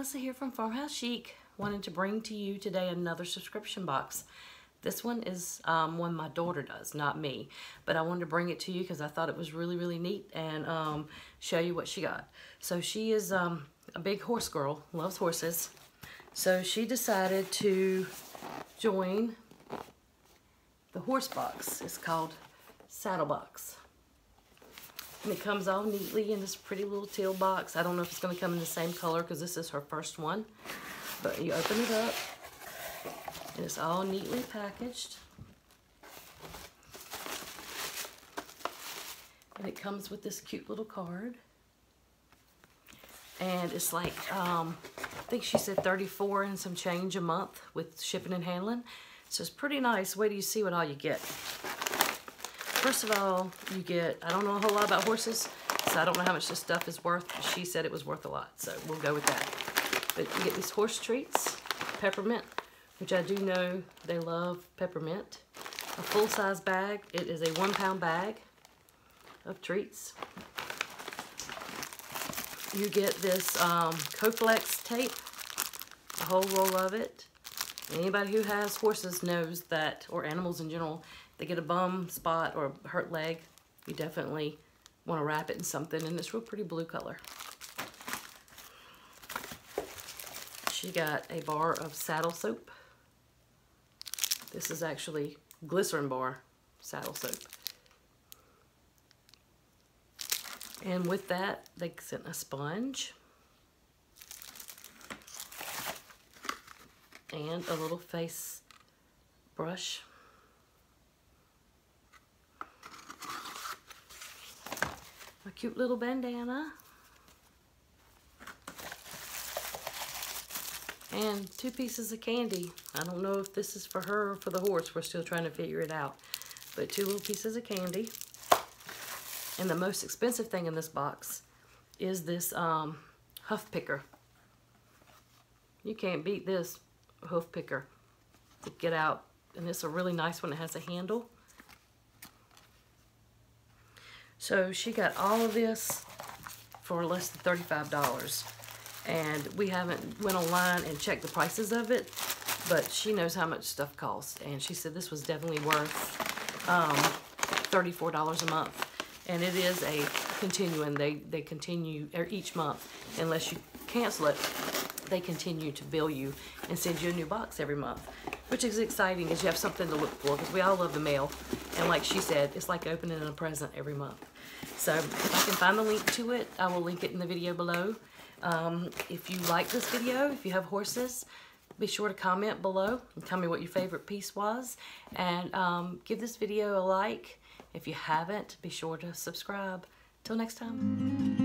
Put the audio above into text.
Melissa here from Farmhouse Chic. Wanted to bring to you today another subscription box. This one is one my daughter does, not me. But I wanted to bring it to you because I thought it was really neat and show you what she got. So she is a big horse girl, loves horses. So she decided to join the horse box. It's called Saddle Box. And it comes all neatly in this pretty little teal box. I don't know if it's going to come in the same color because this is her first one. But you open it up, and it's all neatly packaged. And it comes with this cute little card. And it's like, I think she said 34 and some change a month with shipping and handling. So it's pretty nice. Wait till you see what all you get. First of all, you get, I don't know a whole lot about horses, so I don't know how much this stuff is worth. She said it was worth a lot, so we'll go with that. But you get these horse treats, peppermint, which I do know they love peppermint. A full-size bag. It is a 1 pound bag of treats. You get this Coflex tape, a whole roll of it. Anybody who has horses knows that, or animals in general, they get a bum spot or a hurt leg, you definitely want to wrap it in something, and it's real pretty blue color. She got a bar of saddle soap. This is actually glycerin bar saddle soap. And with that, they sent a sponge and a little face brush. A cute little bandana. And 2 pieces of candy. I don't know if this is for her or for the horse. We're still trying to figure it out. But 2 little pieces of candy. And the most expensive thing in this box is this hoof picker. You can't beat this hoof picker to get out. And it's a really nice one. It has a handle. So she got all of this for less than $35. And we haven't went online and checked the prices of it, but she knows how much stuff costs. And she said this was definitely worth $34 a month. And it is a continuing, they continue each month. Unless you cancel it, they continue to bill you and send you a new box every month. Which is exciting because you have something to look for, because we all love the mail. And like she said, it's like opening a present every month. So if I can find the link to it, I will link it in the video below. If you like this video, if you have horses, be sure to comment below and tell me what your favorite piece was. And give this video a like. If you haven't, be sure to subscribe. Till next time.